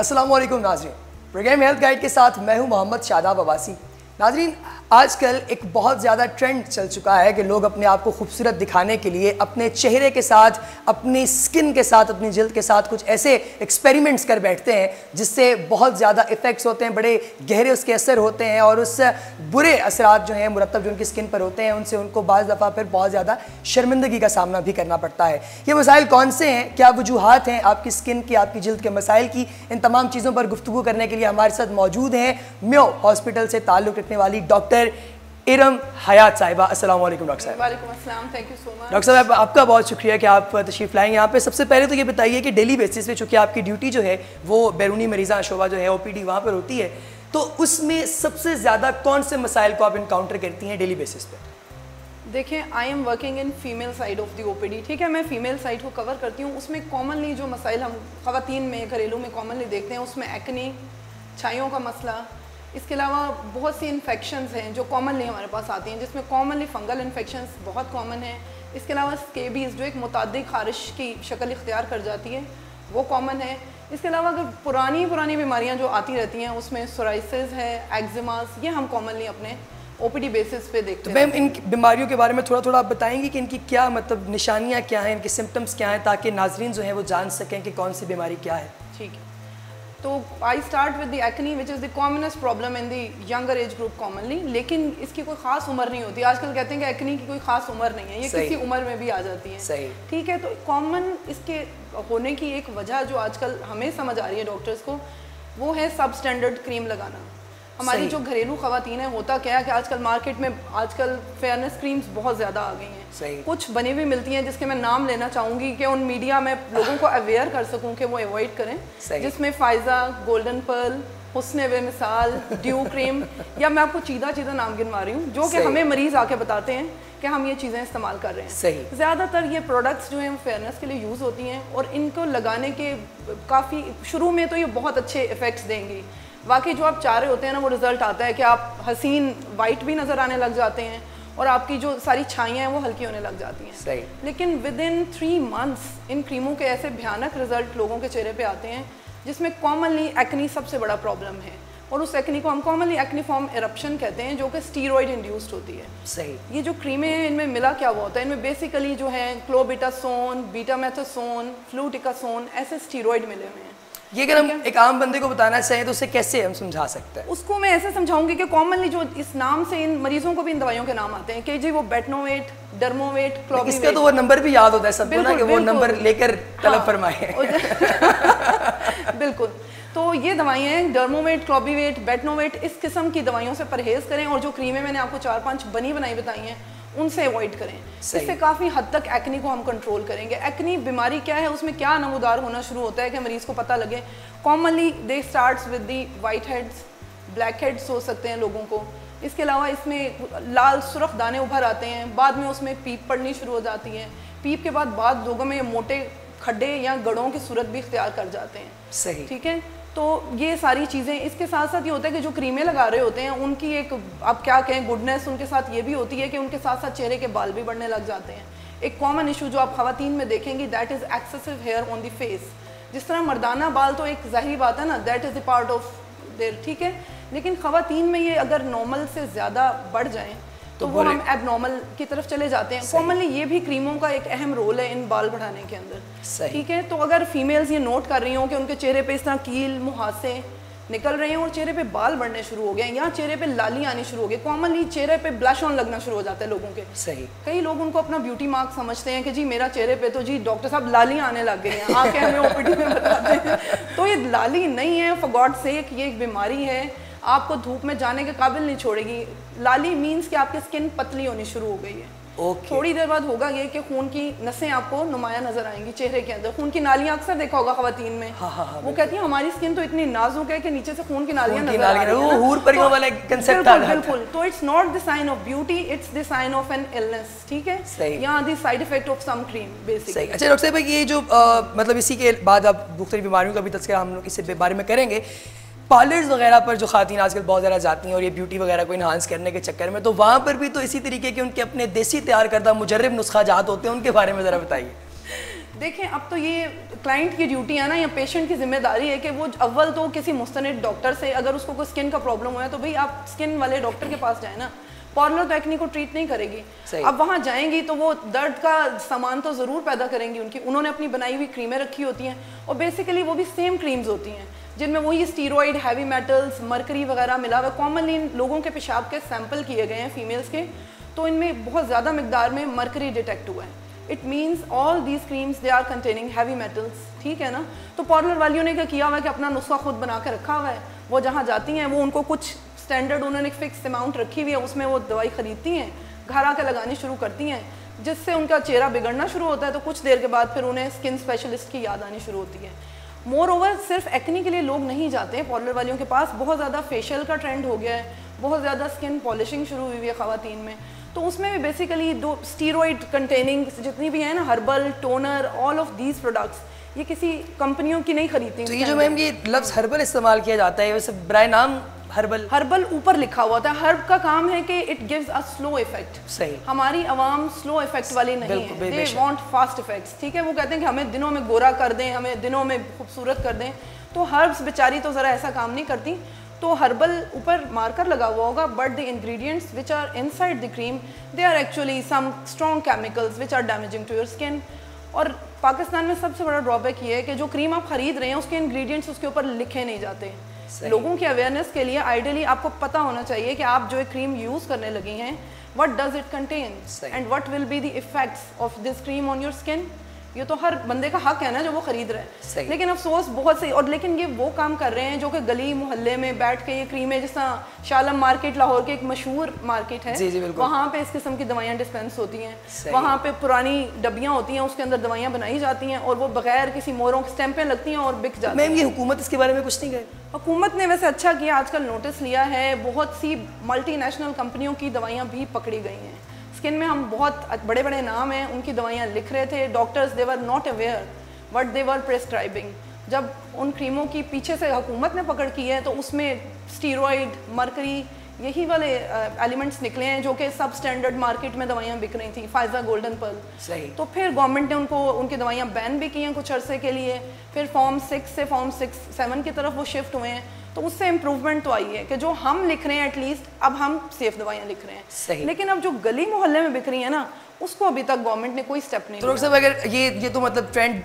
السلام علیکم ناظرین، پروگرام ہیلتھ گائیڈ کے ساتھ میں ہوں محمد شاداب عباسی۔ ناظرین، آج کل ایک بہت زیادہ ٹرینڈ چل چکا ہے کہ لوگ اپنے آپ کو خوبصورت دکھانے کے لیے اپنے چہرے کے ساتھ، اپنی سکن کے ساتھ، اپنی جلد کے ساتھ کچھ ایسے ایکسپیریمنٹس کر بیٹھتے ہیں جس سے بہت زیادہ ایفیکٹس ہوتے ہیں، بڑے گہرے اس کے اثر ہوتے ہیں، اور اس برے اثرات جو ہیں مرتب جو ان کی سکن پر ہوتے ہیں ان سے ان کو بعض دفعہ پھر بہت زیادہ شرمندگی کا سامنا بھی کرنا پڑتا ہے۔ یہ مسائل کون سے ہیں، کیا وجوہات ہیں آپ کی سکن کی، آپ کی جلد کے مسائل کی، ان تمام چیزوں پر گفتگو کرنے کے لیے ہمارے ساتھ موجود ہیں میو ہاسپٹل سے تعلق رکھنے والی ڈاکٹر ارم حیات صاحبہ۔ السلام علیکم ڈاکٹر صاحب۔ وعلیکم السلام، thank you so much. Doctor صاحب آپ کا بہت شکریہ کہ آپ تشریف لائیں یہاں پہ۔ سب سے پہلے تو یہ بتائیے کہ ڈیلی بیسس پہ چونکہ آپ کی ڈیوٹی جو ہے وہ بیرونی مریضاں شعبہ جو ہے او پی ڈی وہاں پر ہوتی ہے، تو اس میں سب سے زیادہ کون سے مسائل کو آپ انکاؤنٹر کرتی ہیں ڈیلی بیسس پہ؟ دیکھیں، I am working in female side of the O P D, ٹھیک ہے، میں فیمیل سائڈ کو کور کرتی ہوں۔ اس میں کامنلی جو مسائل ہم خواتین میں گھریلو میں کامنلی دیکھتے ہیں، اس میں ایکنی، چھائیوں کا مسئلہ، اس کے علاوہ بہت سی انفیکشنز ہیں جو کامنلی ہمارے پاس آتی ہیں، جس میں کامنلی فنگل انفیکشنز بہت کامن ہیں۔ اس کے علاوہ اسکیبیز جو ایک متعدی خارش کی شکل اختیار کر جاتی ہے، وہ کامن ہے۔ اس کے علاوہ اگر پرانی بیماریاں جو آتی رہتی ہیں، اس میں سورائسز ہے، ایگزیماز، یہ ہم کامنلی اپنے او پی ڈی بیسس پہ دیکھتے ہیں۔ میم ان بیماریوں کے بارے میں تھوڑا آپ بتائیں گی کہ ان کی کیا مطلب نشانیاں کیا ہیں، ان کے سمٹمز کیا ہیں، تاکہ ناظرین جو ہیں وہ جان سکیں کہ کون سی بیماری کیا ہے؟ ٹھیک ہے، تو I start with the acne which is the commonest problem in the younger age group commonly, لیکن اس کی کوئی خاص عمر نہیں ہوتی۔ آج کل کہتے ہیں کہ ایکنی کی کوئی خاص عمر نہیں ہے، یہ کسی عمر میں بھی آ جاتی ہے۔ صحیح، ٹھیک ہے، تو کامن اس کے ہونے کی ایک وجہ جو آج کل ہمیں سمجھ آ رہی ہے ڈاکٹرز کو، وہ ہے سب اسٹینڈرڈ کریم لگانا۔ ہماری جو گھریلو خواتین ہیں، ہوتا کیا ہے کہ آج کل مارکیٹ میں آج کل فیئرنس کریمز بہت زیادہ آ گئی ہیں، کچھ بنی ہوئی ملتی ہیں جس کے میں نام لینا چاہوں گی کہ ان میڈیا میں لوگوں کو اویئر کر سکوں کہ وہ اوائڈ کریں، جس میں فائزہ، گولڈن پرل، حسن و مثال، ڈیو کریم، یا میں آپ کو چیدہ نام گنوا رہی ہوں جو کہ ہمیں مریض آ کے بتاتے ہیں کہ ہم یہ چیزیں استعمال کر رہے ہیں۔ زیادہ تر یہ پروڈکٹس جو ہیں فیئرنس کے لیے یوز ہوتی ہیں، اور ان کو لگانے کے کافی شروع میں تو یہ بہت اچھے ایفیکٹس دیں گی، واقعی جو آپ چاہ رہے ہوتے ہیں نا وہ رزلٹ آتا ہے کہ آپ حسین وائٹ بھی نظر آنے لگ جاتے ہیں، اور آپ کی جو ساری چھائیاں ہیں وہ ہلکی ہونے لگ جاتی ہیں۔ لیکن ود ان 3 months ان کریموں کے ایسے بھیانک رزلٹ لوگوں کے چہرے پہ آتے ہیں، جس میں کامنلی ایکنی سب سے بڑا پرابلم ہے، اور اس ایکنی کو ہم کامنلی ایکنی فارم ایرپشن کہتے ہیں، جو کہ اسٹیرائڈ انڈیوسڈ ہوتی ہے۔ یہ جو کریمیں ہیں ان میں ملا کیا ہوا ہوتا ہے، ان میں بیسیکلی جو ہے کلوبیٹاسون، بیٹا میتھاسون، فلوٹیکاسون، ایسے اسٹیرائڈ ملے ہوئے ہیں۔ یہ اگر ہم ایک عام بندے کو بتانا چاہیں تو اسے کیسے ہم سمجھا سکتے ہیں؟ اس کو میں ایسے سمجھاؤں گی کہ کامنلی جو اس نام سے ان مریضوں کو بھی ان دوائیوں کے نام آتے ہیں کہ جی وہ بیٹنوویٹ، ڈرموویٹ، کلوبیویٹ، اس کا تو وہ نمبر بھی یاد ہوتا ہے سب کو نا کہ وہ نمبر لے کر طلب فرمائیں۔ بالکل، تو یہ دوائیاں ہیں ڈرموویٹ، کلوبیویٹ، بیٹنوویٹ، اس قسم کی دوائیوں سے پرہیز کریں، اور جو کریمیں میں نے آپ کو 4-5 بنائی بتائی ہیں ان سے اوائڈ کریں۔ اس سے کافی حد تک ایکنی کو ہم کنٹرول کریں گے۔ ایکنی بیماری کیا ہے، اس میں کیا نمودار ہونا شروع ہوتا ہے کہ مریض کو پتہ لگے؟ Commonly they starts with the whiteheads, blackheads ہو سکتے ہیں لوگوں کو، اس کے علاوہ اس میں لال سرخ دانے ابھر آتے ہیں، بعد میں اس میں پیپ پڑنی شروع ہو جاتی ہے، پیپ کے بعد لوگوں میں موٹے کھڈے یا گڑھوں کی صورت بھی اختیار کر جاتے ہیں۔ ٹھیک ہے، تو یہ ساری چیزیں، اس کے ساتھ ساتھ یہ ہوتا ہے کہ جو کریمیں لگا رہے ہوتے ہیں ان کی ایک آپ کیا کہیں گڈنس ان کے ساتھ یہ بھی ہوتی ہے کہ ان کے ساتھ ساتھ چہرے کے بال بھی بڑھنے لگ جاتے ہیں۔ ایک کامن ایشو جو آپ خواتین میں دیکھیں گی، that is excessive hair on the face. جس طرح مردانہ بال تو ایک ظاہری بات ہے نا، that is the part of دیر، ٹھیک ہے، لیکن خواتین میں یہ اگر نارمل سے زیادہ بڑھ جائیں تو وہ ہم ایب نارمل کی طرف چلے جاتے ہیں۔ کامنلی یہ بھی کریموں کا ایک اہم رول ہے ان بال بڑھانے کے اندر، ٹھیک ہے۔ تو اگر فیمیلز یہ نوٹ کر رہی ہوں کہ ان کے چہرے پہ اس طرح کیل مہاسے نکل رہے ہیں اور چہرے پہ بال بڑھنے شروع ہو گئے ہیں یا چہرے پہ لالی آنی شروع ہو گئی، کامنلی چہرے پہ بلش آن لگنا شروع ہو جاتا ہے لوگوں کے۔ کئی لوگ ان کو اپنا بیوٹی مارک سمجھتے ہیں کہ جی میرا چہرے پہ تو جی ڈاکٹر صاحب لالی آنے لگ گئی ہیں، آ کے ہمیں او پی ڈی میں بتاتے ہیں۔ تو یہ لالی نہیں ہے، فار گاڈ سیک، یہ ایک بیماری ہے، آپ کو دھوپ میں جانے کے قابل نہیں چھوڑے گی۔ لالی مینس کہ آپ کی سکن پتلی ہونی شروع ہو گئی ہے۔ تھوڑی دیر بعد ہوگا یہ کہ خون کی نسیں آپ کو نمایاں نظر آئیں گی چہرے کے اندر، خون کی نالیاں اکثر دیکھا ہوگا خواتین میں، وہ کہتی ہیں ہماری سکن تو اتنی نازک ہے کہ نیچے سے خون کی نالیاں نظر آ رہی ہیں۔ بالکل، تو it's not the sign of beauty, it's the sign of an illness, ٹھیک ہے، یا the side effect of some cream basically. اچھا ڈاکٹر صاحب، یہ جو مطلب اسی کے بعد اب مختلف بیماریوں کا بھی تذکرہ ہم لوگ اس بارے میں کریں گے، پارلرز وغیرہ پر جو خواتین آج کل بہت زیادہ جاتی ہیں اور یہ بیوٹی وغیرہ کو انہانس کرنے کے چکر میں، تو وہاں پر بھی تو اسی طریقے کے ان کے اپنے دیسی تیار کردہ مجرب نسخہ جات ہوتے ہیں، ان کے بارے میں ذرا بتائیے۔ دیکھیں اب تو یہ کلائنٹ کی ڈیوٹی ہے نا یا پیشنٹ کی ذمہ داری ہے کہ وہ اول تو کسی مستند ڈاکٹر سے, اگر اس کو کوئی اسکن کا پرابلم ہوا ہے تو بھائی آپ اسکن والے ڈاکٹر کے پاس جائیں نا. پارلر تو ایکنی کو ٹریٹ نہیں کرے گی, اب وہاں جائیں گی تو وہ درد کا سامان تو ضرور پیدا کریں گی انہوں نے اپنی بنائی ہوئی کریمیں رکھی ہوتی ہیں, اور بیسیکلی وہ بھی سیم کریمز ہوتی ہیں جن میں وہی اسٹیرائڈ, ہیوی میٹلز, مرکری وغیرہ ملا ہوا ہے. کامنلی لوگوں کے پیشاب کے سیمپل کیے گئے ہیں فیمیلز کے, تو ان میں بہت زیادہ مقدار میں مرکری ڈیٹیکٹ ہوا ہے. It means all these creams they are containing heavy metals, ٹھیک ہے نا. تو پارلر والیوں نے کیا کیا ہوا ہے کہ اپنا نسخہ خود بنا کے رکھا ہوا ہے. وہ جہاں جاتی ہیں وہ ان کو کچھ اسٹینڈرڈ انہوں نے ایک فکس اماؤنٹ رکھی ہوئی ہے, اس میں وہ دوائی خریدتی ہیں, گھر آ کے لگانی شروع کرتی ہیں, جس سے ان کا چہرہ بگڑنا شروع ہوتا ہے. تو کچھ دیر کے بعد پھر انہیں اسکن اسپیشلسٹ کی یاد آنی شروع ہوتی ہے. مور اوور صرف ایکنی کے لیے لوگ نہیں جاتے ہیں پارلر والیوں کے پاس, بہت زیادہ فیشیل کا ٹرینڈ ہو گیا ہے, بہت زیادہ اسکن پالشنگ شروع ہوئی ہے خواتین میں. تو اس میں بھی بیسیکلی دو اسٹیرائڈ کنٹیننگ جتنی بھی ہیں نا, herbal, Toner, all of these products یہ کسی کمپنیوں کی نہیں خریدتی. تو یہ جو میم یہ لفظ ہربل استعمال کیا جاتا ہے ویسے برائے نام ہربل اوپر لکھا ہوا تھا. ہرب کا کام ہے کہ it gives a slow effect. صحیح. ہماری عوام سلو افیکٹ والی نہیں ہے, دے وانٹ فاسٹ افیکٹس, ٹھیک ہے. وہ کہتے ہیں کہ ہمیں دنوں میں گورا کر دیں, ہمیں دنوں میں خوبصورت کر دیں. تو ہربس بیچاری تو ذرا ایسا کام نہیں کرتی. تو ہربل اوپر مارکر لگا ہوا ہوگا, but the ingredients which are inside the cream they are actually some strong chemicals which are damaging to your skin. اور پاکستان میں سب سے بڑا ڈرا بیک یہ ہے کہ جو کریم آپ خرید رہے ہیں اس کے انگریڈینٹس اس کے اوپر لکھے نہیں جاتے. لوگوں کی اویئرنیس کے لیے آئیڈیلی آپ کو پتہ ہونا چاہیے کہ آپ جو کریم یوز کرنے لگی ہیں what does it contain and what will be the effects of this cream on your skin. یہ تو ہر بندے کا حق ہے نا جو وہ خرید رہے ہیں. لیکن افسوس بہت سے, اور لیکن یہ وہ کام کر رہے ہیں جو کہ گلی محلے میں بیٹھ کے یہ کریمیں, جس طرح شالم مارکیٹ لاہور کے ایک مشہور مارکیٹ ہے, وہاں پہ اس قسم کی دوائیاں ڈسپینس ہوتی ہیں. وہاں پہ پرانی ڈبیاں ہوتی ہیں, اس کے اندر دوائیاں بنائی جاتی ہیں اور وہ بغیر کسی موروں کے اسٹیمپیں لگتی ہیں اور بک جاتی ہیں. میم یہ حکومت اس کے بارے میں کچھ نہیں کہے؟ حکومت نے ویسے اچھا کیا, آج کل نوٹس لیا ہے, بہت سی ملٹی نیشنل کمپنیوں کی دوائیاں بھی پکڑی گئی ہیں. اسکن میں ہم بہت بڑے بڑے نام ہیں, ان کی دوائیاں لکھ رہے تھے. Doctors they were not aware but they were prescribing. جب ان کریموں کی پیچھے سے حکومت نے پکڑ کی ہے تو اس میں اسٹیرائڈ, مرکری, یہی والے ایلیمنٹس نکلے ہیں جو کہ سب اسٹینڈرڈ مارکیٹ میں دوائیاں بک رہی تھیں, فائزہ, گولڈن پرل. صحیح. تو پھر گورنمنٹ نے ان کی دوائیاں بین بھی کی ہیں کچھ عرصے کے لیے, پھر فارم 6 سے فارم 7 کی طرف وہ شفٹ ہوئے ہیں. تو اس سے امپروومنٹ تو آئی ہے کہ جو ہم لکھ رہے ہیں ایٹ لیسٹ اب ہم سیف دوائیاں لکھ رہے ہیں. صحیح. لیکن اب جو گلی محلے میں بک رہی ہیں نا, اس کو ابھی تک گورنمنٹ نے کوئی اسٹیپ نہیں. تو ڈاکٹر صاحب اگر یہ تو مطلب ٹرینڈ,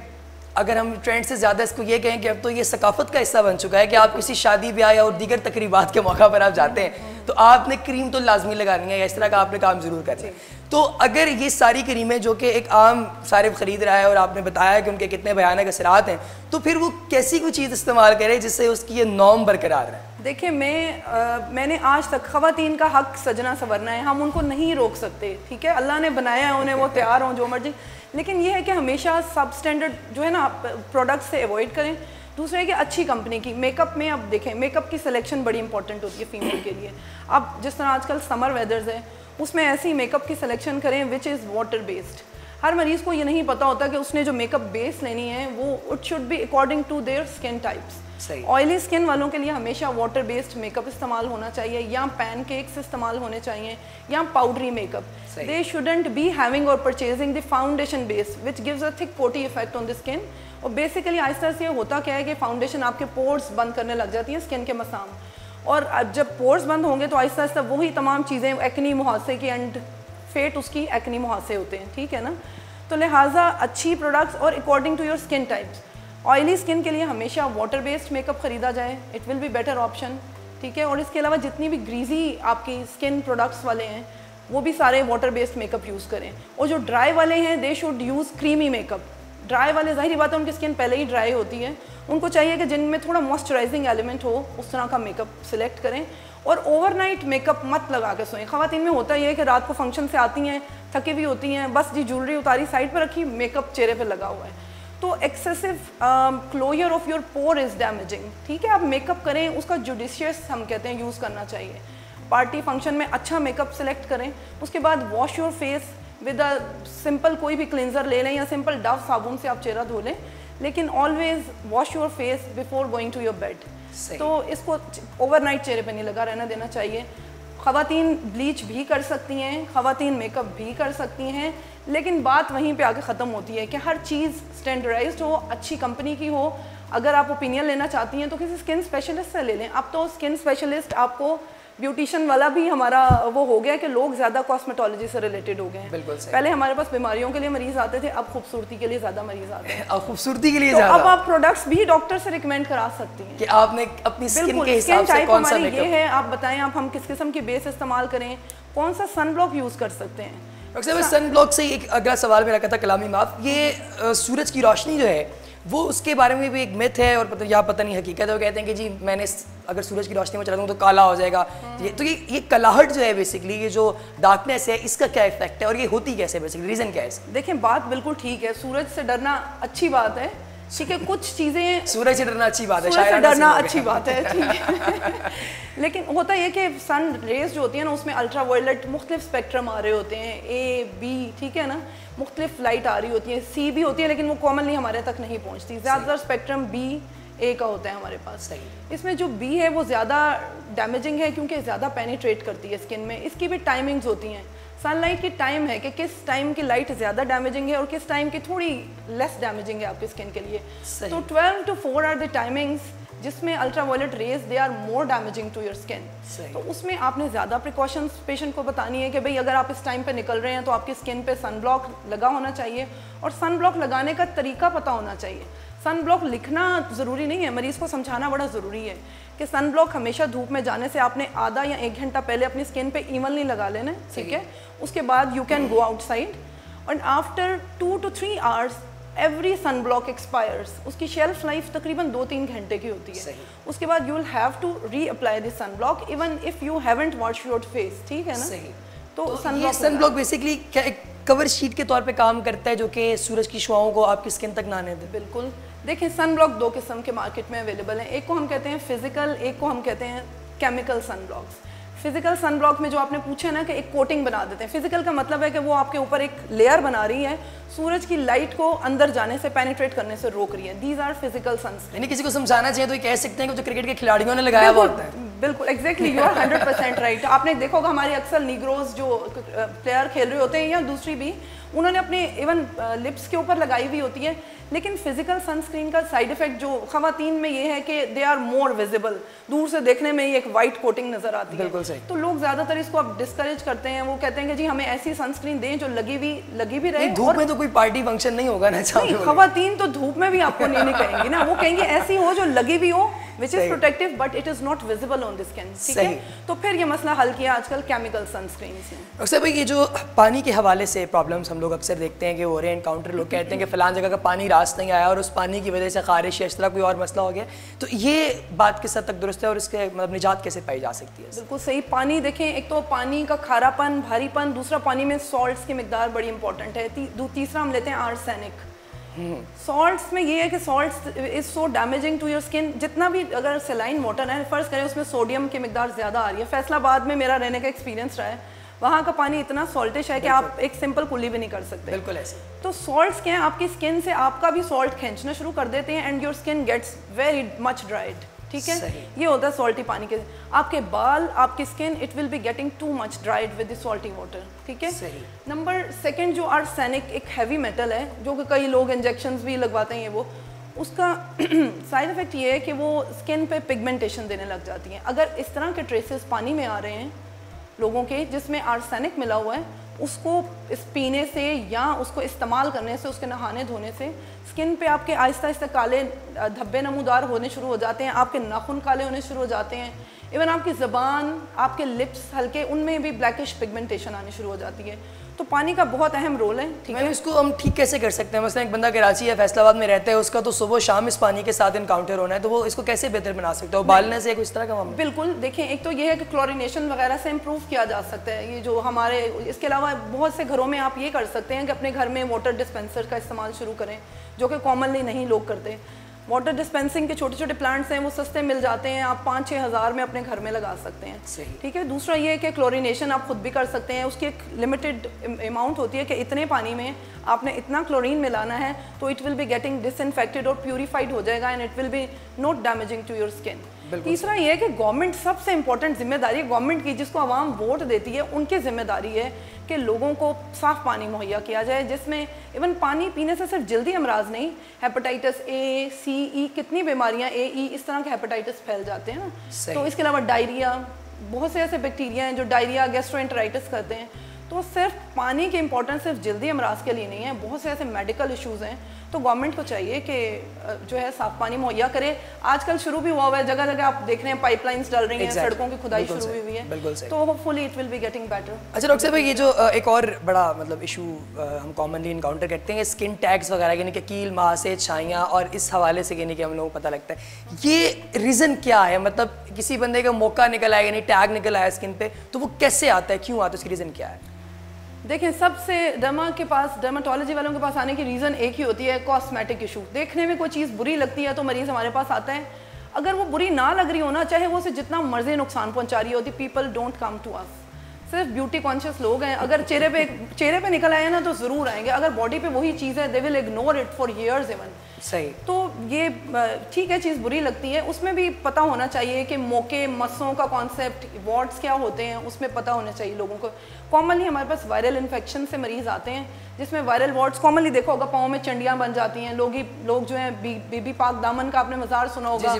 اگر ہم ٹرینڈ سے زیادہ اس کو یہ کہیں کہ اب تو یہ ثقافت کا حصہ بن چکا ہے کہ آپ کسی شادی بیاہ یا اور دیگر تقریبات کے موقع پر آپ جاتے ہیں تو آپ نے کریم تو لازمی لگانی ہے یا اس طرح کا آپ نے کام ضرور کرنا ہے. تو اگر یہ ساری کریمیں جو کہ ایک عام صارف خرید رہا ہے اور آپ نے بتایا کہ ان کے کتنے بھیانک اثرات ہیں, تو پھر وہ کیسی کوئی چیز استعمال کرے جس سے اس کی یہ نارم برقرار رہے؟ دیکھیں میں نے آج تک خواتین کا حق سجنا سنورنا ہے, ہم ان کو نہیں روک سکتے, ٹھیک ہے. اللہ نے بنایا ہے انہیں, وہ تیار ہوں جو مرضی. لیکن یہ ہے کہ ہمیشہ سب اسٹینڈرڈ جو ہے نا پروڈکٹس سے اوائڈ کریں. دوسرے کہ اچھی کمپنی کی میک اپ میں, اب دیکھیں میک اپ کی سلیکشن بڑی امپورٹنٹ ہوتی ہے فیمیل کے لیے. اب جس طرح آج کل سمر ویدرز ہے, اس میں ایسی میک اپ کی سلیکشن کریں وچ از واٹر بیسڈ. ہر مریض کو یہ نہیں پتہ ہوتا کہ اس نے جو میک اپ بیس لینی ہے وہ it should be according to their skin types. Oily skin والوں کے لیے ہمیشہ واٹر بیسڈ میک اپ استعمال ہونا چاہیے, یا پین کیکس استعمال ہونے چاہیے, یا powdery makeup. They shouldn't be having اور purchasing the foundation base which gives a thick putty effect on the skin. اور بیسیکلی آہستہ سے یہ ہوتا کیا ہے کہ فاؤنڈیشن آپ کے پورس بند کرنے لگ جاتی ہیں اسکن کے مسام, اور جب پورس بند ہوں گے تو آہستہ آہستہ وہی تمام چیزیں ایکنی مہاسے کی اینڈ فیٹ اس کی ایکنی مہاسے ہوتے ہیں, ٹھیک ہے نا. تو لہٰذا اچھی پروڈکٹس اور according to your skin types. Oily skin کے لیے ہمیشہ واٹر بیسڈ میک اپ خریدا جائے, it will be better option, ٹھیک ہے. اور اس کے علاوہ جتنی بھی گریزی آپ کی اسکن پروڈکٹس والے ہیں وہ بھی سارے واٹر بیسڈ میک اپ یوز کریں. اور جو ڈرائی والے ہیں they should use creamy make up. Dry والے ظاہری بات ہے ان کی اسکن پہلے ہی ڈرائی ہوتی ہے, ان کو چاہیے کہ جن میں تھوڑا موئسچرائزنگ ایلیمنٹ ہو اس طرح کا میک اپ سلیکٹ کریں. اور اوور نائٹ میک اپ مت لگا کے سوئیں. خواتین میں ہوتا یہ ہے کہ رات کو فنکشن سے آتی ہیں, تھکی ہوئی ہوتی ہیں, بس جی جولری اتاری سائڈ پہ رکھی, میک اپ چہرے پہ لگا ہوا ہے. تو ایکسیسو کلوجر آف یور پور از ڈیمیجنگ, ٹھیک ہے. آپ میک اپ کریں, اس کا جوڈیشیس ہم کہتے ہیں یوز کرنا چاہیے. پارٹی فنکشن میں اچھا میک اپ سلیکٹ کریں, اس کے بعد wash your face with a simple کوئی بھی کلینزر لے لیں یا سمپل ڈو صابن سے آپ چہرہ دھو لیں, لیکن always wash your face before going to your bed. تو اس کو اوور نائٹ چہرے پہ نہیں لگا رہنا دینا چاہیے. خواتین بلیچ بھی کر سکتی ہیں, خواتین میک اپ بھی کر سکتی ہیں, لیکن بات وہیں پہ آ کے ختم ہوتی ہے کہ ہر چیز اسٹینڈرڈائزڈ ہو, اچھی کمپنی کی ہو. اگر آپ اوپینین لینا چاہتی ہیں تو کسی اسکن اسپیشلسٹ سے لے لیں. اب تو اسکن اسپیشلسٹ آپ کو بیوٹیشین والا بھی ہمارا وہ ہو گیا کہ لوگ زیادہ کاسمیٹولوجی سے ریلیٹڈ ہو گئے ہیں. پہلے ہمارے پاس بیماریوں کے لیے مریض آتے تھے, اب خوبصورتی کے لیے زیادہ مریض آتے ہیں. اب خوبصورتی کے لیے زیادہ, اب آپ پروڈکٹس بھی ڈاکٹر سے ریکمینڈ کرا سکتی ہیں کہ آپ نے اپنی اسکن کے حساب سے کون سا میک اپ. یہ ہے, آپ بتائیں آپ ہم کس قسم کی بیس استعمال کریں, کون سا سن بلاک یوز کر سکتے ہیں. ڈاکٹر صاحب سن بلاک سے ایک اگلا سوال میرا کہتا کلامی معاف, یہ سورج کی روشنی جو ہے وہ اس کے بارے میں بھی ایک میتھ ہے اور پتہ نہیں حقیقت ہے. وہ کہتے ہیں کہ جی میں نے اگر سورج کی روشنی میں چلا دوں تو کالا ہو جائے گا. تو یہ کلاہٹ جو ہے بیسکلی, یہ جو ڈارکنیس ہے, اس کا کیا افیکٹ ہے اور یہ ہوتی کیسے, بیسکلی ریزن کیا ہے؟ دیکھیں بات بالکل ٹھیک ہے, سورج سے ڈرنا اچھی بات ہے, ٹھیک ہے, کچھ چیزیں سورج سے ڈرنا اچھی بات ہے, سورج سے ڈرنا اچھی بات ہے, ٹھیک ہے. لیکن ہوتا یہ کہ سن ریز جو ہوتی ہیں نا اس میں الٹرا وائلٹ مختلف اسپیکٹرم آ رہے ہوتے ہیں, اے بی, ٹھیک ہے نا, مختلف لائٹ آ رہی ہوتی ہے, سی بھی ہوتی ہے لیکن وہ کامنلی ہمارے تک نہیں پہنچتی. زیادہ تر اسپیکٹرم بی اے کا ہوتا ہے ہمارے پاس. اس میں جو بی ہے وہ زیادہ ڈیمیجنگ ہے کیونکہ زیادہ پینیٹریٹ کرتی ہے اسکن میں. اس کی بھی ٹائمنگز ہوتی ہیں, سن لائٹ کی ٹائم ہے کہ کس ٹائم کی لائٹ زیادہ ڈیمیجنگ ہے اور کس ٹائم کی تھوڑی لیس ڈیمیجنگ ہے آپ کی اسکن کے لیے. تو 12 to 4 آر دی ٹائمنگز جس میں ultraviolet rays they are more damaging to your skin. تو اس میں آپ نے زیادہ پریکاشنس پیشنٹ کو بتانی ہے کہ بھئی اگر آپ اس ٹائم پہ نکل رہے ہیں تو آپ کی اسکن پہ سن بلاک لگا ہونا چاہیے, اور سن بلاک لگانے کا طریقہ پتہ ہونا چاہیے. سن بلاک لکھنا ضروری نہیں ہے, مریض کو سمجھانا بڑا ضروری ہے کہ سن بلاک ہمیشہ دھوپ میں جانے سے آپ نے آدھا یا 1 گھنٹہ پہلے اپنی اسکن پہ ایونلی لگا لینا ہے, ٹھیک ہے. اس کے بعد you can go outside, and after 2 to 3 hours every sunblock expires. اس کی شیلف لائف تقریباً 2-3 گھنٹے کی ہوتی ہے. اس کے بعد you will have to reapply the sunblock even if you haven't wash your face, ٹھیک ہے نا. تو سن بلاک بیسکلی کیا ایک کور شیٹ کے طور پہ کام کرتا ہے جو کہ سورج کی شعاؤں کو آپ کی اسکن تک نہ آنے دے. بالکل. دیکھیں سن بلاک 2 قسم کے مارکیٹ میں اویلیبل ہیں, ایک کو ہم کہتے ہیں فزیکل, ایک کو ہم کہتے ہیں کیمیکل سن بلاکس. فزیکل سن بلاک میں جو آپ نے پوچھا نا کہ ایک کوٹنگ بنا دیتے ہیں, فزیکل کا مطلب ہے کہ وہ آپ کے اوپر ایک لیئر بنا رہی ہے, سورج کی لائٹ کو اندر جانے سے پینیٹریٹ کرنے سے روک رہی ہے. These are physical sense. یعنی کسی کو سمجھانا چاہیے تو یہ کہہ سکتے ہیں کہ جو کرکٹ کے کھلاڑیوں نے لگایا ہوا ہوتا ہے. بالکل ایگزیکٹلی, یو آر 100% رائٹ. آپ نے دیکھا ہوگا ہماری اکثر نیگروز جو پلیئر کھیل رہے ہوتے ہیں یا دوسری بھی, انہوں نے اپنے ایون لپس کے اوپر لگائی ہوئی ہوتی ہے. لیکن فزیکل سن اسکرین کا سائڈ افیکٹ جو خواتین میں یہ ہے کہ دے آر مور ویزیبل, دور سے دیکھنے میں یہ ایک وائٹ کوٹنگ نظر آتی ہے. بالکل صحیح. تو لوگ زیادہ تر اس کو اب ڈسکریج کرتے ہیں, وہ کہتے ہیں کہ جی ہمیں ایسی سن اسکرین دیں جو لگی بھی رہے. دھوپ میں تو کوئی پارٹی فنکشن نہیں ہوگا نا, خواتین تو دھوپ میں بھی آپ کو نہیں کہیں گی نا, وہ کہیں گے ایسی ہو جو لگی بھی ہو which is protective but it is not visible on the skin. ٹھیک ہے, تو پھر یہ مسئلہ حل کیا آج کل کیمیکل سن اسکرینس ہیں. ڈاکٹر بھائی یہ جو پانی کے حوالے سے پرابلمس ہم لوگ اکثر دیکھتے ہیں کہ ہو رہے ہیں انکاؤنٹر, لوگ کہتے ہیں کہ فلان جگہ کا پانی راست نہیں آیا اور اس پانی کی وجہ سے خارش یا اس طرح کوئی اور مسئلہ ہو گیا, تو یہ بات کس حد تک درست ہے اور اس کے مطلب نجات کیسے پائی جا سکتی ہے؟ بالکل صحیح. پانی دیکھیں, ایک تو پانی کا کھارا پن, بھاری پن, دوسرا پانی میں سالٹس کی مقدار بڑی امپورٹنٹ ہے, تیسرا ہم لیتے ہیں آرسینک. سالٹس میں یہ ہے کہ salts is so damaging to your skin. جتنا بھی اگر سیلائن واٹر ہے, فرض کریں اس میں سوڈیم کی مقدار زیادہ آ رہی ہے, فیصل آباد میں میرا رہنے کا ایکسپیرینس رہا ہے, وہاں کا پانی اتنا سالٹش ہے کہ آپ ایک سمپل کلی بھی نہیں کر سکتے. بالکل ایسے. تو سالٹس کیا ہیں, آپ کی اسکن سے آپ کا بھی سالٹ کھینچنا شروع کر دیتے ہیں and your skin gets very much dried. ٹھیک ہے, یہ ہوتا ہے سالٹی پانی کے. آپ کے بال, آپ کی skin, it will be getting too much dried with the salty water. ٹھیک ہے. نمبر 2 جو آرسینک ایک ہیوی میٹل ہے جو کہ کئی لوگ انجیکشنز بھی لگواتے ہیں, وہ اس کا سائڈ افیکٹ یہ ہے کہ وہ اسکن پہ پگمنٹیشن دینے لگ جاتی ہیں. اگر اس طرح کے ٹریسز پانی میں آ رہے ہیں لوگوں کے جس میں آرسینک ملا ہوا ہے, اس کو اس پینے سے یا اس کو استعمال کرنے سے, اس کے نہانے دھونے سے اسکن پہ آپ کے آہستہ آہستہ کالے دھبے نمودار ہونے شروع ہو جاتے ہیں, آپ کے ناخن کالے ہونے شروع ہو جاتے ہیں, ایون آپ کی زبان, آپ کے لپس ہلکے, ان میں بھی بلیکش پگمنٹیشن آنی شروع ہو جاتی ہے. تو پانی کا بہت اہم رول ہے. ٹھیک ہے, اس کو ہم ٹھیک کیسے کر سکتے ہیں؟ مثلا ایک بندہ کراچی یا فیصل آباد میں رہتا ہے, اس کا تو صبح و شام اس پانی کے ساتھ انکاؤنٹر ہونا ہے, تو وہ اس کو کیسے بہتر بنا سکتا ہے؟ ابالنے سے کچھ طرح کا معاملہ؟ بالکل. دیکھیں, ایک تو یہ ہے کہ کلورینیشن وغیرہ سے امپروو کیا جا سکتا ہے. یہ جو ہمارے, اس کے علاوہ بہت سے گھروں میں آپ یہ کر سکتے ہیں کہ اپنے گھر میں واٹر ڈسپینسر کا استعمال شروع کریں, جو کہ کامنلی نہیں لوگ کرتے. واٹر ڈسپینسنگ کے چھوٹے چھوٹے پلانٹس ہیں, وہ سستے مل جاتے ہیں, آپ 5-6 ہزار میں اپنے گھر میں لگا سکتے ہیں. ٹھیک ہے. دوسرا یہ ہے کہ کلورینیشن آپ خود بھی کر سکتے ہیں. اس کی ایک لمیٹڈ اماؤنٹ ہوتی ہے کہ اتنے پانی میں آپ نے اتنا کلورین ملانا ہے, تو it will be getting disinfected اور پیوریفائڈ ہو جائے گا and it will be not damaging to your skin. تیسرا یہ ہے کہ گورنمنٹ سب سے امپورٹنٹ ذمہ داری ہے گورنمنٹ کی, جس کو عوام ووٹ دیتی ہے, ان کی ذمہ داری ہے کہ لوگوں کو صاف پانی مہیا کیا جائے, جس میں ایون پانی پینے سے صرف جلدی امراض نہیں, ہیپاٹائٹس اے سی ای, کتنی بیماریاں اے ای اس طرح کے ہیپاٹائٹس پھیل جاتے ہیں نا. تو اس کے علاوہ ڈائریا, بہت سے ایسے بیکٹیریا ہیں جو ڈائریا گیسٹرو کرتے ہیں. تو صرف پانی کی امپورٹنس صرف جلدی امراض کے لیے نہیں ہے, بہت سے ایسے میڈیکل ایشوز ہیں. تو گورنمنٹ کو چاہیے کہ جو ہے صاف پانی مہیا کرے. آج کل شروع بھی ہوا ہے, جگہ جگہ آپ دیکھ رہے ہیں پائپ لائنس ڈل رہی ہیں, سڑکوں کی کھدائی شروع ہوئی ہے, تو hopefully it will be getting better. اچھا ڈاکٹر صاحب, یہ جو ایک اور بڑا مطلب ایشو ہم کامنلی انکاؤنٹر کرتے ہیں, اسکن ٹیگس وغیرہ, یعنی کہ کیل ماہ سے چھائیاں, اور اس حوالے سے یعنی کہ ہم لوگوں کو پتہ لگتا ہے یہ ریزن کیا ہے. مطلب کسی بندے کا موقع نکل آیا, یعنی ٹیگ نکل آیا اسکن پہ, تو وہ کیسے آتا ہے, کیوں آتا ہے, اس کی ریزن کیا ہے؟ دیکھیں, سب سے ڈرماٹولوجی والوں کے پاس آنے کی ریزن ایک ہی ہوتی ہے, کاسمیٹک ایشو. دیکھنے میں کوئی چیز بری لگتی ہے تو مریض ہمارے پاس آتا ہے. اگر وہ بری نہ لگ رہی ہونا, چاہے وہ اسے جتنا مرضی نقصان پہنچا رہی ہوتی, پیپل ڈونٹ کم ٹو اس. صرف بیوٹی کانشیس لوگ ہیں. اگر چہرے پہ نکل آئے نا تو ضرور آئیں گے. اگر باڈی پہ وہی چیز ہے, they will ignore it for years even. صحیح. تو یہ ٹھیک ہے, چیز بری لگتی ہے, اس میں بھی پتہ ہونا چاہیے کہ موقع مسوں کا کانسیپٹ, وارڈس کیا ہوتے ہیں, اس میں پتہ ہونا چاہیے لوگوں کو. کامنلی ہمارے پاس وائرل انفیکشن سے مریض آتے ہیں, جس میں وائرل وارڈس کامنلی دیکھا ہوگا, پاؤں میں چنڈیاں بن جاتی ہیں. لوگ جو ہیں بی بی پاک دامن کا آپ نے مزار سنا ہوگا,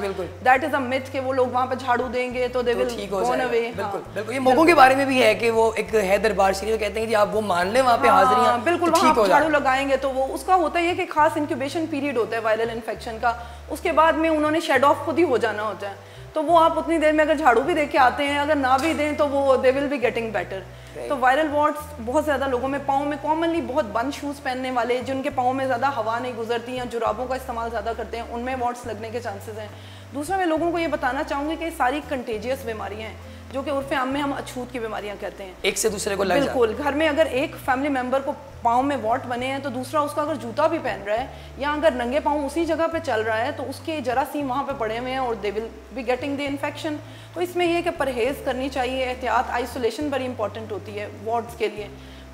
دیٹ از اے متھ کہ وہ لوگ وہاں پہ جھاڑو دیں گے تو دے ول گون اوے. بالکل بالکل. یہ موقعوں کے بارے میں بھی ہے کہ وہ ایک ہے دربار شریف, کہتے ہیں کہ آپ وہ مان لیں وہاں پہ حاضریاں, بالکل وہاں جھاڑو لگائیں گے تو وہ اس کا ہوتا ہے کہ خاص انکیوبیشن پیریڈ ہوتا ہے وائرل انفیکشن کا. اس کے بعد میں انہوں نے شیڈ آف خود ہی ہو جانا ہوتا ہے. تو وہ آپ اتنی دیر میں اگر جھاڑو بھی دے کے آتے ہیں, اگر نہ بھی دیں تو وہ دے ول بی گیٹنگ بیٹر. تو وائرل وارڈس بہت زیادہ لوگوں میں, پاؤں میں کامنلی بہت بند شوز پہننے والے, جن کے پاؤں میں زیادہ ہوا نہیں گزرتی ہیں, جرابوں کا استعمال زیادہ کرتے ہیں, ان میں وارڈس لگنے کے چانسز ہیں. دوسرا میں لوگوں کو یہ بتانا چاہوں گی کہ ساری کنٹیجیس بیماریاں ہیں, جو کہ عرف عام میں ہم اچھوت کی بیماریاں کہتے ہیں, ایک سے دوسرے کو لگ جاتا ہے. بالکل. گھر میں اگر ایک فیملی ممبر کو پاؤں میں واٹ بنے ہیں تو دوسرا اس کا اگر جوتا بھی پہن رہا ہے یا اگر ننگے پاؤں اسی جگہ پہ چل رہا ہے تو اس کے جراثیم وہاں پہ پڑے ہوئے ہیں اور they will be getting the infection. تو اس میں یہ کہ پرہیز کرنی چاہیے, احتیاط, آئسولیشن بڑی امپورٹنٹ ہوتی ہے وارڈس کے لیے.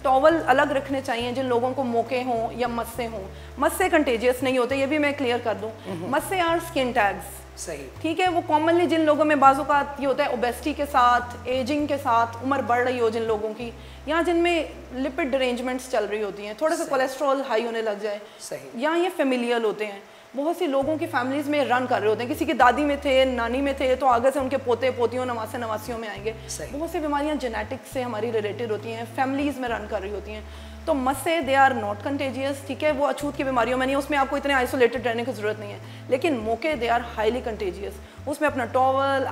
ٹاول الگ رکھنے چاہیے جن لوگوں کو موقع ہوں یا مسے ہوں. مسے کنٹیجیس نہیں ہوتے, یہ بھی میں کلیئر کر دوں. مسے آر اسکن ٹیگس. صحیح. ٹھیک ہے, وہ کامنلی جن لوگوں میں بعض اوقات یہ ہوتا ہے اوبیسٹی کے ساتھ, ایجنگ کے ساتھ, عمر بڑھ رہی ہو جن لوگوں کی, یا جن میں لپڈ ارینجمنٹس چل رہی ہوتی ہیں, تھوڑے سے کولیسٹرول ہائی ہونے لگ جائے, یا یہ فیملیل ہوتے ہیں. بہت سی لوگوں کی فیملیز میں رن کر رہے ہوتے ہیں, کسی کی دادی میں تھے, نانی میں تھے, تو آگے سے ان کے پوتے پوتیوں, نواسے نواسیوں میں آئیں گے. بہت سی بیماریاں جینیٹک سے ہماری ریلیٹڈ ہوتی ہیں, فیملیز میں رن کر رہی ہوتی ہیں. تو مسے دے آر ناٹ کنٹیجیس. ٹھیک ہے, وہ اچھوت کی بیماریوں میں نہیں, اس میں آپ کو اتنے آئسولیٹڈ رہنے کی ضرورت نہیں ہے. لیکن موقع دے آر ہائیلی کنٹیجیس. اس میں اپنا ٹاول,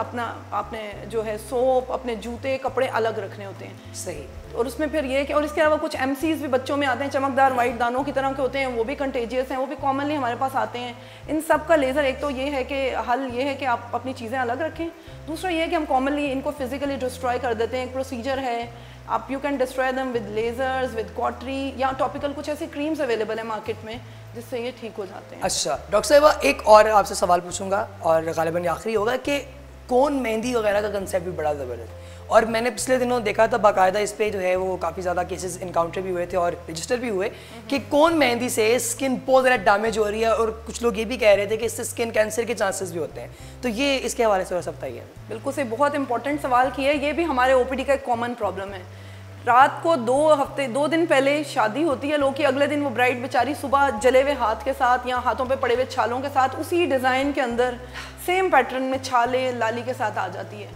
آپ نے جو ہے سوپ, اپنے جوتے, کپڑے الگ رکھنے ہوتے ہیں. صحیح. اور اس میں پھر یہ کہ, اور اس کے علاوہ کچھ ایم سیز بھی بچوں میں آتے ہیں, چمکدار وائٹ دانوں کی طرح کے ہوتے ہیں, وہ بھی کنٹیجیس ہیں, وہ بھی کامنلی ہمارے پاس آتے ہیں. ان سب کا لیزر ایک تو یہ ہے کہ حل یہ ہے کہ آپ اپنی چیزیں الگ رکھیں. دوسرا یہ ہے کہ ہم کامنلی ان کو فزیکلی ڈسٹرائے کر دیتے ہیں. ایک پروسیجر ہے, آپ you can destroy them with lasers, with کاٹری, یا ٹاپیکل کچھ ایسی کریمز اویلیبل ہیں مارکیٹ میں جس سے یہ ٹھیک ہو جاتے ہیں. اچھا ڈاکٹر صاحبہ, ایک اور آپ سے سوال پوچھوں گا اور غالباً آخری ہوگا کہ کون مہندی وغیرہ کا کنسیپٹ بھی بڑا زبردست, اور میں نے پچھلے دنوں دیکھا تھا باقاعدہ اس پہ جو ہے وہ کافی زیادہ کیسز انکاؤنٹر بھی ہوئے تھے اور رجسٹر بھی ہوئے کہ کون مہندی سے اسکن بہت زیادہ ڈیمیج ہو رہی ہے, اور کچھ لوگ یہ بھی کہہ رہے تھے کہ اس سے اسکن کینسر کے چانسز بھی ہوتے ہیں. تو یہ اس کے حوالے سے تھوڑا سا بتائیے. بالکل سے بہت امپورٹنٹ سوال کیا ہے. یہ بھی ہمارے او پی ڈی کا ایک کامن پرابلم ہے. رات کو 2 دن پہلے شادی ہوتی ہے لوگ کی, اگلے دن وہ برائڈ بیچاری صبح جلے ہوئے ہاتھ کے ساتھ یا ہاتھوں پہ پڑے ہوئے چھالوں کے ساتھ اسی ڈیزائن کے اندر سیم پیٹرن میں چھالے لالی کے ساتھ آ جاتی ہے.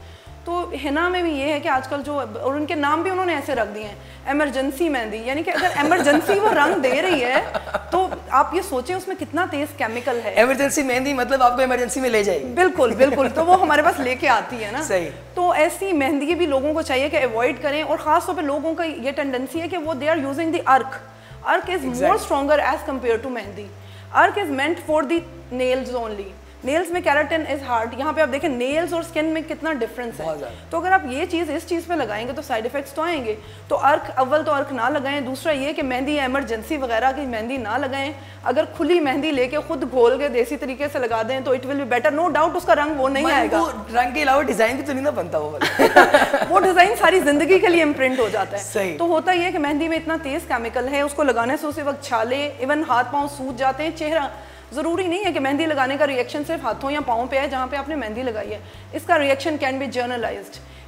تو ہنا میں بھی یہ ہے کہ آج کل جو, اور ان کے نام بھی انہوں نے ایسے رکھ دیے ہیں, ایمرجنسی مہندی, یعنی کہ اگر ایمرجنسی وہ رنگ دے رہی ہے تو آپ یہ سوچیں اس میں کتنا تیز کیمیکل ہے. ایمرجنسی مہندی مطلب آپ کو ایمرجنسی میں لے جائے گی. بالکل بالکل. تو وہ ہمارے پاس لے کے آتی ہے نا. صحیح. تو ایسی مہندی بھی لوگوں کو چاہیے کہ اوائڈ کریں, اور خاص طور پہ لوگوں کا یہ ٹینڈنسی ہے کہ وہ دے آر یوزنگ دی ارک. ارک is more stronger as compare to mehndi. ارک is meant for the nails only. Nails میں کیراٹن از ہارڈ. یہاں پہ آپ دیکھیں نیلز اور اسکن میں کتنا ڈفرینس ہے. تو اگر آپ یہ چیز اس چیز پہ لگائیں گے تو سائڈ افیکٹس تو آئیں گے. تو ارک, اول تو ارک نہ لگائیں. دوسرا یہ کہ مہندی ایمرجنسی وغیرہ کی مہندی نہ لگائیں. اگر کھلی مہندی لے کے خود گھول کے دیسی طریقے سے لگا دیں تو it will be better. No doubt اس کا رنگ وہ نہیں آئے گا. رنگ کے علاوہ ڈیزائن بھی تو نہیں نا بنتا وہ ڈیزائن ساری زندگی کے لیے امپرنٹ ہو جاتا ہے. صحیح. تو ہوتا یہ کہ مہندی میں اتنا تیز کیمیکل ہے, اس کو لگانے سے اسی وقت چھالے, ایون ہاتھ پاؤں سوج جاتے ہیں. چہرہ, ضروری نہیں ہے کہ مہندی لگانے کا ریئیکشن صرف ہاتھوں یا پاؤں پہ ہے جہاں پہ آپ نے مہندی لگائی ہے. اس کا ریئیکشن کین بی جرنلائزڈ.